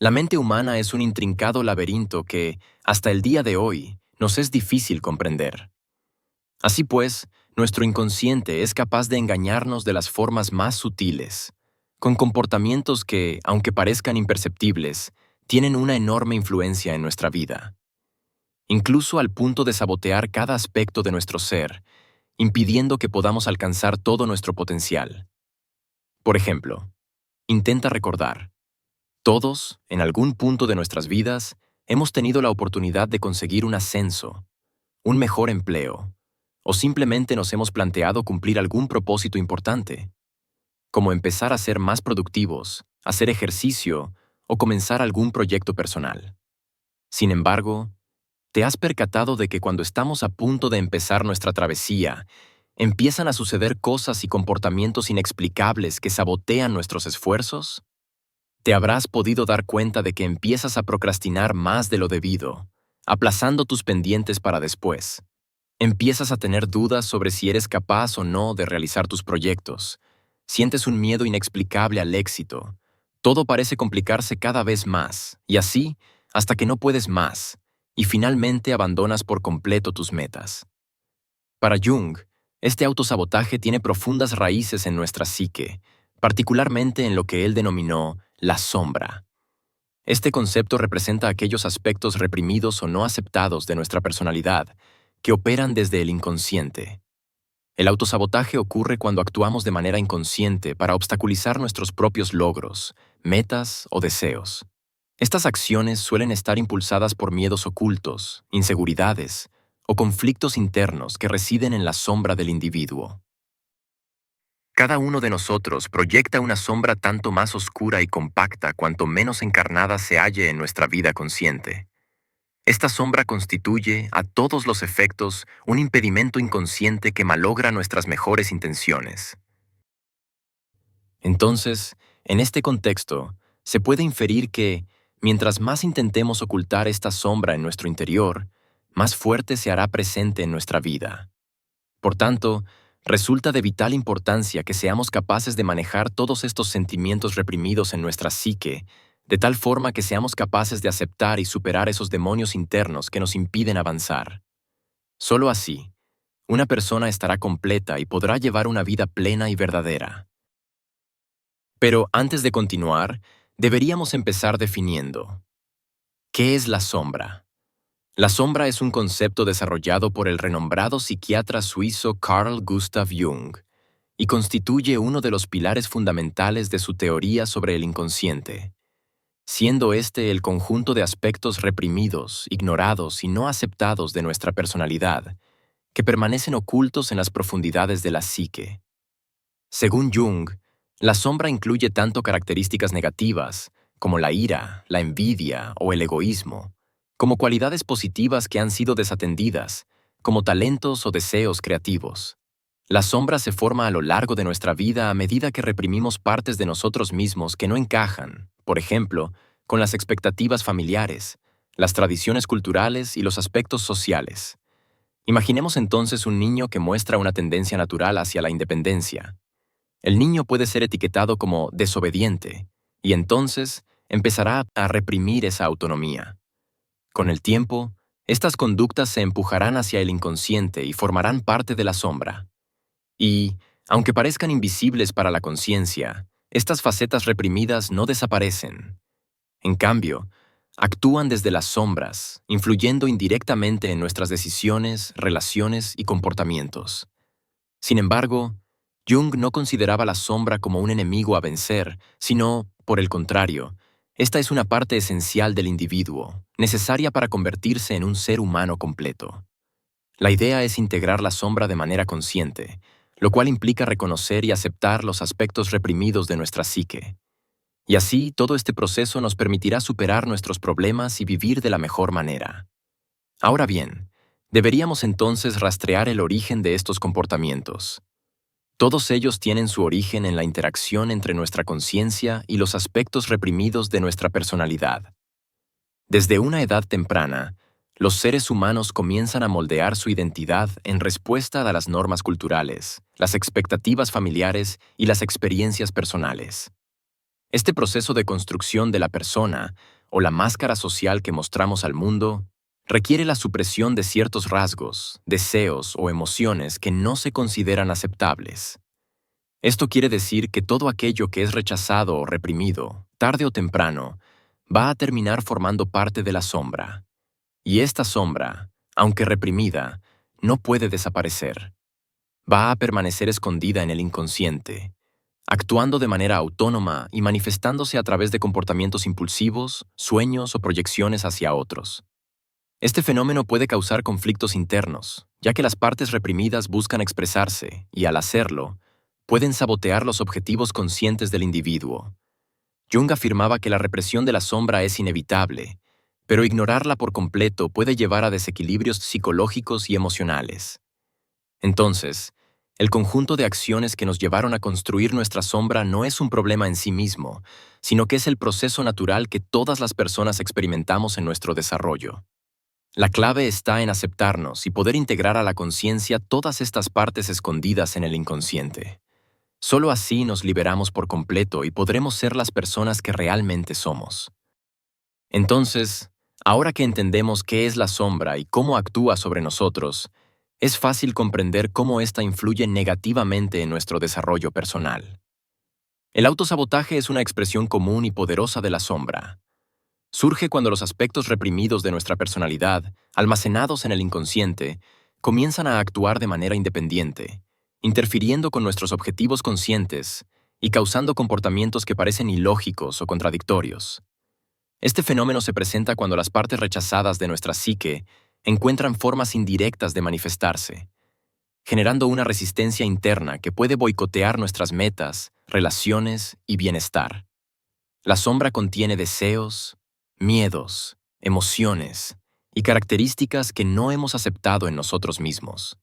La mente humana es un intrincado laberinto que, hasta el día de hoy, nos es difícil comprender. Así pues, nuestro inconsciente es capaz de engañarnos de las formas más sutiles, con comportamientos que, aunque parezcan imperceptibles, tienen una enorme influencia en nuestra vida, incluso al punto de sabotear cada aspecto de nuestro ser, impidiendo que podamos alcanzar todo nuestro potencial. Por ejemplo, intenta recordar. Todos, en algún punto de nuestras vidas, hemos tenido la oportunidad de conseguir un ascenso, un mejor empleo, o simplemente nos hemos planteado cumplir algún propósito importante, como empezar a ser más productivos, hacer ejercicio o comenzar algún proyecto personal. Sin embargo, ¿te has percatado de que cuando estamos a punto de empezar nuestra travesía, empiezan a suceder cosas y comportamientos inexplicables que sabotean nuestros esfuerzos? Te habrás podido dar cuenta de que empiezas a procrastinar más de lo debido, aplazando tus pendientes para después. Empiezas a tener dudas sobre si eres capaz o no de realizar tus proyectos. Sientes un miedo inexplicable al éxito. Todo parece complicarse cada vez más, y así, hasta que no puedes más, y finalmente abandonas por completo tus metas. Para Jung, este autosabotaje tiene profundas raíces en nuestra psique, particularmente en lo que él denominó la sombra. Este concepto representa aquellos aspectos reprimidos o no aceptados de nuestra personalidad que operan desde el inconsciente. El autosabotaje ocurre cuando actuamos de manera inconsciente para obstaculizar nuestros propios logros, metas o deseos. Estas acciones suelen estar impulsadas por miedos ocultos, inseguridades o conflictos internos que residen en la sombra del individuo. Cada uno de nosotros proyecta una sombra tanto más oscura y compacta cuanto menos encarnada se halle en nuestra vida consciente. Esta sombra constituye, a todos los efectos, un impedimento inconsciente que malogra nuestras mejores intenciones. Entonces, en este contexto, se puede inferir que, mientras más intentemos ocultar esta sombra en nuestro interior, más fuerte se hará presente en nuestra vida. Por tanto, resulta de vital importancia que seamos capaces de manejar todos estos sentimientos reprimidos en nuestra psique, de tal forma que seamos capaces de aceptar y superar esos demonios internos que nos impiden avanzar. Solo así, una persona estará completa y podrá llevar una vida plena y verdadera. Pero antes de continuar, deberíamos empezar definiendo: ¿qué es la sombra? La sombra es un concepto desarrollado por el renombrado psiquiatra suizo Carl Gustav Jung y constituye uno de los pilares fundamentales de su teoría sobre el inconsciente, siendo este el conjunto de aspectos reprimidos, ignorados y no aceptados de nuestra personalidad, que permanecen ocultos en las profundidades de la psique. Según Jung, la sombra incluye tanto características negativas, como la ira, la envidia o el egoísmo, como cualidades positivas que han sido desatendidas, como talentos o deseos creativos. La sombra se forma a lo largo de nuestra vida a medida que reprimimos partes de nosotros mismos que no encajan, por ejemplo, con las expectativas familiares, las tradiciones culturales y los aspectos sociales. Imaginemos entonces un niño que muestra una tendencia natural hacia la independencia. El niño puede ser etiquetado como desobediente, y entonces empezará a reprimir esa autonomía. Con el tiempo, estas conductas se empujarán hacia el inconsciente y formarán parte de la sombra. Y, aunque parezcan invisibles para la conciencia, estas facetas reprimidas no desaparecen. En cambio, actúan desde las sombras, influyendo indirectamente en nuestras decisiones, relaciones y comportamientos. Sin embargo, Jung no consideraba la sombra como un enemigo a vencer, sino, por el contrario, esta es una parte esencial del individuo, necesaria para convertirse en un ser humano completo. La idea es integrar la sombra de manera consciente, lo cual implica reconocer y aceptar los aspectos reprimidos de nuestra psique. Y así, todo este proceso nos permitirá superar nuestros problemas y vivir de la mejor manera. Ahora bien, deberíamos entonces rastrear el origen de estos comportamientos. Todos ellos tienen su origen en la interacción entre nuestra conciencia y los aspectos reprimidos de nuestra personalidad. Desde una edad temprana, los seres humanos comienzan a moldear su identidad en respuesta a las normas culturales, las expectativas familiares y las experiencias personales. Este proceso de construcción de la persona, o la máscara social que mostramos al mundo, requiere la supresión de ciertos rasgos, deseos o emociones que no se consideran aceptables. Esto quiere decir que todo aquello que es rechazado o reprimido, tarde o temprano, va a terminar formando parte de la sombra. Y esta sombra, aunque reprimida, no puede desaparecer. Va a permanecer escondida en el inconsciente, actuando de manera autónoma y manifestándose a través de comportamientos impulsivos, sueños o proyecciones hacia otros. Este fenómeno puede causar conflictos internos, ya que las partes reprimidas buscan expresarse y, al hacerlo, pueden sabotear los objetivos conscientes del individuo. Jung afirmaba que la represión de la sombra es inevitable, pero ignorarla por completo puede llevar a desequilibrios psicológicos y emocionales. Entonces, el conjunto de acciones que nos llevaron a construir nuestra sombra no es un problema en sí mismo, sino que es el proceso natural que todas las personas experimentamos en nuestro desarrollo. La clave está en aceptarnos y poder integrar a la conciencia todas estas partes escondidas en el inconsciente. Solo así nos liberamos por completo y podremos ser las personas que realmente somos. Entonces, ahora que entendemos qué es la sombra y cómo actúa sobre nosotros, es fácil comprender cómo ésta influye negativamente en nuestro desarrollo personal. El autosabotaje es una expresión común y poderosa de la sombra. Surge cuando los aspectos reprimidos de nuestra personalidad, almacenados en el inconsciente, comienzan a actuar de manera independiente, interfiriendo con nuestros objetivos conscientes y causando comportamientos que parecen ilógicos o contradictorios. Este fenómeno se presenta cuando las partes rechazadas de nuestra psique encuentran formas indirectas de manifestarse, generando una resistencia interna que puede boicotear nuestras metas, relaciones y bienestar. La sombra contiene deseos, miedos, emociones y características que no hemos aceptado en nosotros mismos.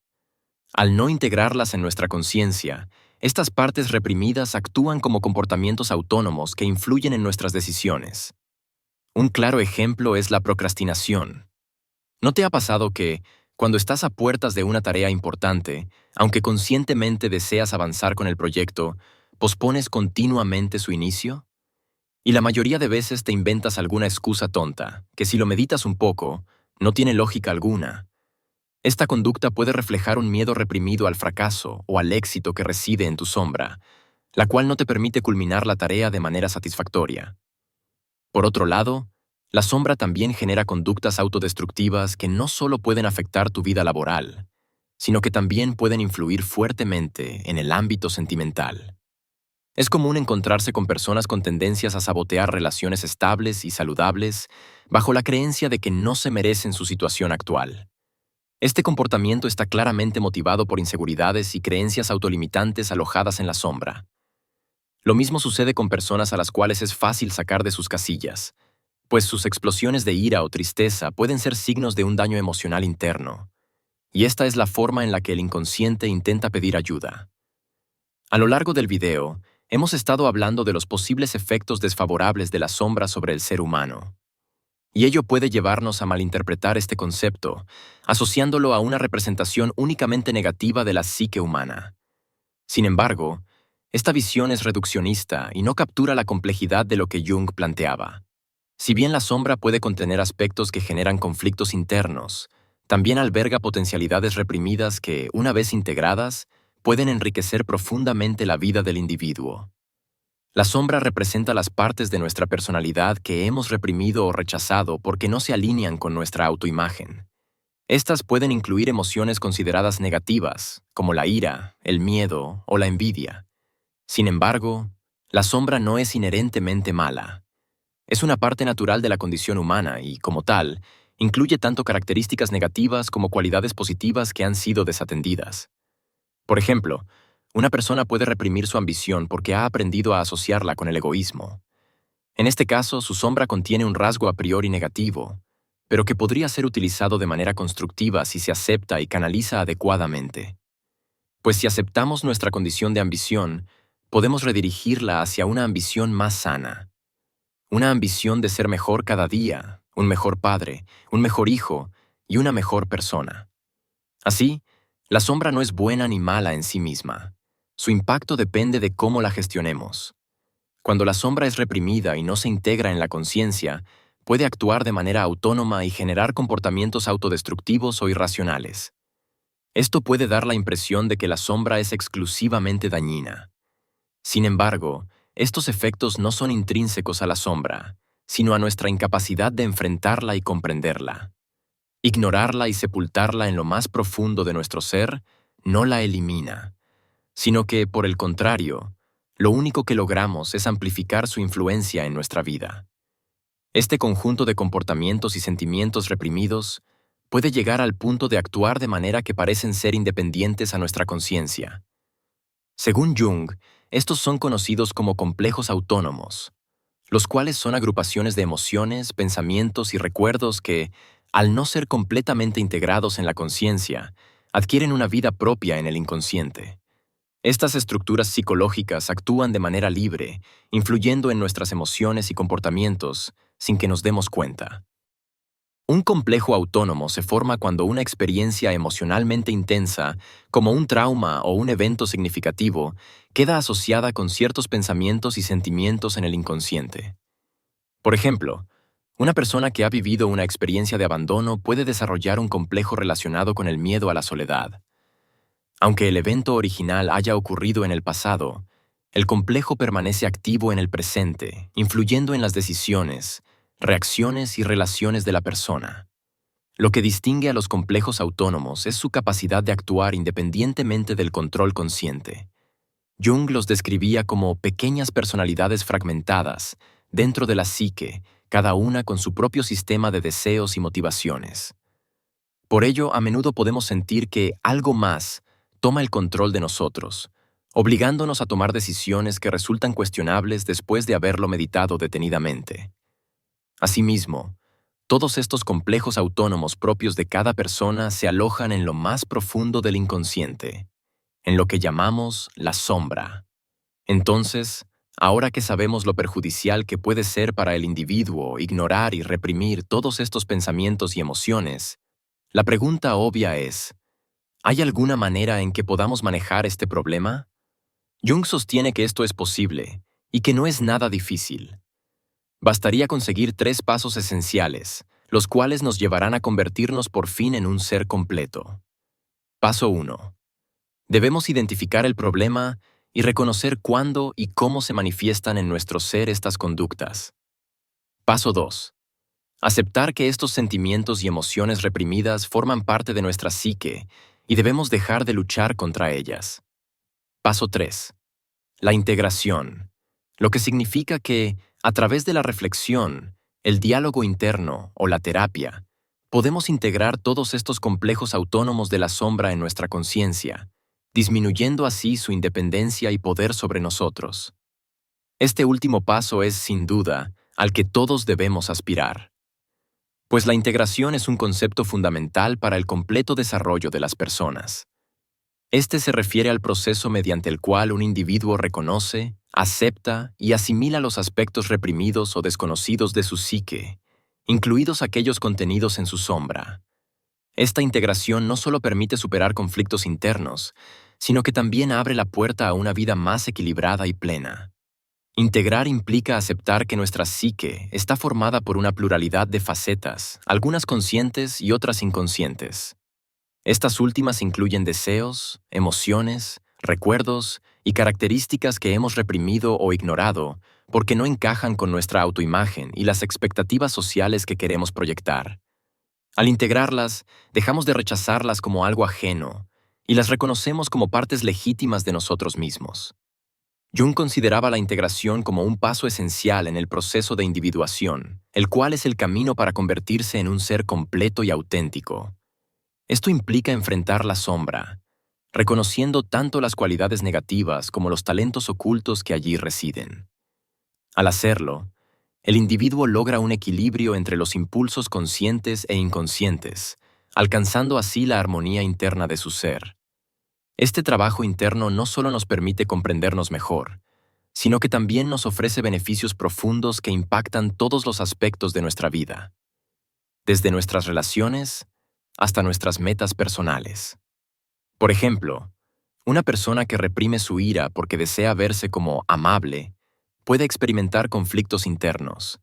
Al no integrarlas en nuestra conciencia, estas partes reprimidas actúan como comportamientos autónomos que influyen en nuestras decisiones. Un claro ejemplo es la procrastinación. ¿No te ha pasado que, cuando estás a puertas de una tarea importante, aunque conscientemente deseas avanzar con el proyecto, pospones continuamente su inicio? Y la mayoría de veces te inventas alguna excusa tonta, que si lo meditas un poco, no tiene lógica alguna. Esta conducta puede reflejar un miedo reprimido al fracaso o al éxito que reside en tu sombra, la cual no te permite culminar la tarea de manera satisfactoria. Por otro lado, la sombra también genera conductas autodestructivas que no solo pueden afectar tu vida laboral, sino que también pueden influir fuertemente en el ámbito sentimental. Es común encontrarse con personas con tendencias a sabotear relaciones estables y saludables bajo la creencia de que no se merecen su situación actual. Este comportamiento está claramente motivado por inseguridades y creencias autolimitantes alojadas en la sombra. Lo mismo sucede con personas a las cuales es fácil sacar de sus casillas, pues sus explosiones de ira o tristeza pueden ser signos de un daño emocional interno, y esta es la forma en la que el inconsciente intenta pedir ayuda. A lo largo del video, hemos estado hablando de los posibles efectos desfavorables de la sombra sobre el ser humano. Y ello puede llevarnos a malinterpretar este concepto, asociándolo a una representación únicamente negativa de la psique humana. Sin embargo, esta visión es reduccionista y no captura la complejidad de lo que Jung planteaba. Si bien la sombra puede contener aspectos que generan conflictos internos, también alberga potencialidades reprimidas que, una vez integradas, pueden enriquecer profundamente la vida del individuo. La sombra representa las partes de nuestra personalidad que hemos reprimido o rechazado porque no se alinean con nuestra autoimagen. Estas pueden incluir emociones consideradas negativas, como la ira, el miedo o la envidia. Sin embargo, la sombra no es inherentemente mala. Es una parte natural de la condición humana y, como tal, incluye tanto características negativas como cualidades positivas que han sido desatendidas. Por ejemplo, una persona puede reprimir su ambición porque ha aprendido a asociarla con el egoísmo. En este caso, su sombra contiene un rasgo a priori negativo, pero que podría ser utilizado de manera constructiva si se acepta y canaliza adecuadamente. Pues si aceptamos nuestra condición de ambición, podemos redirigirla hacia una ambición más sana. Una ambición de ser mejor cada día, un mejor padre, un mejor hijo y una mejor persona. Así, la sombra no es buena ni mala en sí misma. Su impacto depende de cómo la gestionemos. Cuando la sombra es reprimida y no se integra en la conciencia, puede actuar de manera autónoma y generar comportamientos autodestructivos o irracionales. Esto puede dar la impresión de que la sombra es exclusivamente dañina. Sin embargo, estos efectos no son intrínsecos a la sombra, sino a nuestra incapacidad de enfrentarla y comprenderla. Ignorarla y sepultarla en lo más profundo de nuestro ser no la elimina, sino que, por el contrario, lo único que logramos es amplificar su influencia en nuestra vida. Este conjunto de comportamientos y sentimientos reprimidos puede llegar al punto de actuar de manera que parecen ser independientes a nuestra conciencia. Según Jung, estos son conocidos como complejos autónomos, los cuales son agrupaciones de emociones, pensamientos y recuerdos que, al no ser completamente integrados en la conciencia, adquieren una vida propia en el inconsciente. Estas estructuras psicológicas actúan de manera libre, influyendo en nuestras emociones y comportamientos sin que nos demos cuenta. Un complejo autónomo se forma cuando una experiencia emocionalmente intensa, como un trauma o un evento significativo, queda asociada con ciertos pensamientos y sentimientos en el inconsciente. Por ejemplo, una persona que ha vivido una experiencia de abandono puede desarrollar un complejo relacionado con el miedo a la soledad. Aunque el evento original haya ocurrido en el pasado, el complejo permanece activo en el presente, influyendo en las decisiones, reacciones y relaciones de la persona. Lo que distingue a los complejos autónomos es su capacidad de actuar independientemente del control consciente. Jung los describía como pequeñas personalidades fragmentadas dentro de la psique, cada una con su propio sistema de deseos y motivaciones. Por ello, a menudo podemos sentir que algo más toma el control de nosotros, obligándonos a tomar decisiones que resultan cuestionables después de haberlo meditado detenidamente. Asimismo, todos estos complejos autónomos propios de cada persona se alojan en lo más profundo del inconsciente, en lo que llamamos la sombra. Entonces, ahora que sabemos lo perjudicial que puede ser para el individuo ignorar y reprimir todos estos pensamientos y emociones, la pregunta obvia es, ¿hay alguna manera en que podamos manejar este problema? Jung sostiene que esto es posible y que no es nada difícil. Bastaría conseguir 3 pasos esenciales, los cuales nos llevarán a convertirnos por fin en un ser completo. Paso 1. Debemos identificar el problema y reconocer cuándo y cómo se manifiestan en nuestro ser estas conductas. Paso 2. Aceptar que estos sentimientos y emociones reprimidas forman parte de nuestra psique y debemos dejar de luchar contra ellas. Paso 3. La integración, lo que significa que, a través de la reflexión, el diálogo interno o la terapia, podemos integrar todos estos complejos autónomos de la sombra en nuestra conciencia, disminuyendo así su independencia y poder sobre nosotros. Este último paso es, sin duda, al que todos debemos aspirar, pues la integración es un concepto fundamental para el completo desarrollo de las personas. Este se refiere al proceso mediante el cual un individuo reconoce, acepta y asimila los aspectos reprimidos o desconocidos de su psique, incluidos aquellos contenidos en su sombra. Esta integración no solo permite superar conflictos internos, sino que también abre la puerta a una vida más equilibrada y plena. Integrar implica aceptar que nuestra psique está formada por una pluralidad de facetas, algunas conscientes y otras inconscientes. Estas últimas incluyen deseos, emociones, recuerdos y características que hemos reprimido o ignorado porque no encajan con nuestra autoimagen y las expectativas sociales que queremos proyectar. Al integrarlas, dejamos de rechazarlas como algo ajeno y las reconocemos como partes legítimas de nosotros mismos. Jung consideraba la integración como un paso esencial en el proceso de individuación, el cual es el camino para convertirse en un ser completo y auténtico. Esto implica enfrentar la sombra, reconociendo tanto las cualidades negativas como los talentos ocultos que allí residen. Al hacerlo, el individuo logra un equilibrio entre los impulsos conscientes e inconscientes, alcanzando así la armonía interna de su ser. Este trabajo interno no solo nos permite comprendernos mejor, sino que también nos ofrece beneficios profundos que impactan todos los aspectos de nuestra vida, desde nuestras relaciones hasta nuestras metas personales. Por ejemplo, una persona que reprime su ira porque desea verse como amable puede experimentar conflictos internos,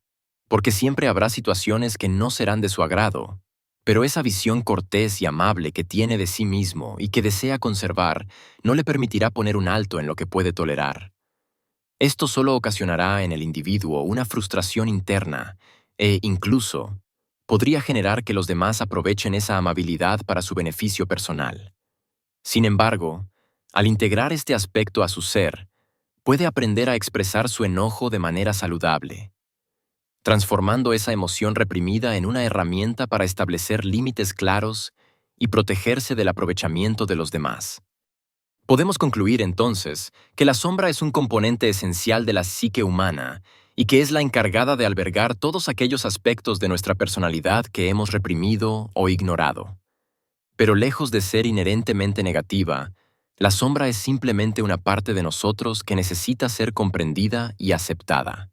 porque siempre habrá situaciones que no serán de su agrado, pero esa visión cortés y amable que tiene de sí mismo y que desea conservar no le permitirá poner un alto en lo que puede tolerar. Esto solo ocasionará en el individuo una frustración interna e, incluso, podría generar que los demás aprovechen esa amabilidad para su beneficio personal. Sin embargo, al integrar este aspecto a su ser, puede aprender a expresar su enojo de manera saludable, transformando esa emoción reprimida en una herramienta para establecer límites claros y protegerse del aprovechamiento de los demás. Podemos concluir entonces que la sombra es un componente esencial de la psique humana y que es la encargada de albergar todos aquellos aspectos de nuestra personalidad que hemos reprimido o ignorado. Pero lejos de ser inherentemente negativa, la sombra es simplemente una parte de nosotros que necesita ser comprendida y aceptada.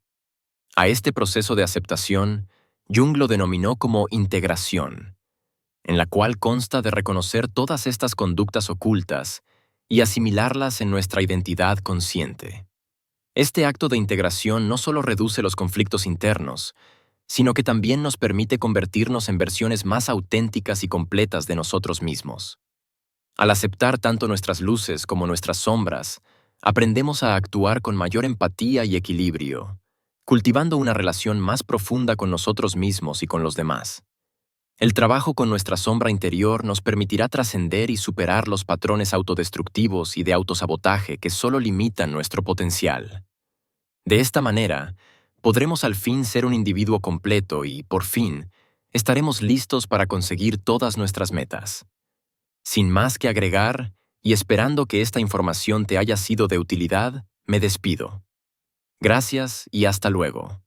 A este proceso de aceptación, Jung lo denominó como integración, en la cual consta de reconocer todas estas conductas ocultas y asimilarlas en nuestra identidad consciente. Este acto de integración no solo reduce los conflictos internos, sino que también nos permite convertirnos en versiones más auténticas y completas de nosotros mismos. Al aceptar tanto nuestras luces como nuestras sombras, aprendemos a actuar con mayor empatía y equilibrio, cultivando una relación más profunda con nosotros mismos y con los demás. El trabajo con nuestra sombra interior nos permitirá trascender y superar los patrones autodestructivos y de autosabotaje que solo limitan nuestro potencial. De esta manera, podremos al fin ser un individuo completo y, por fin, estaremos listos para conseguir todas nuestras metas. Sin más que agregar, y esperando que esta información te haya sido de utilidad, me despido. Gracias y hasta luego.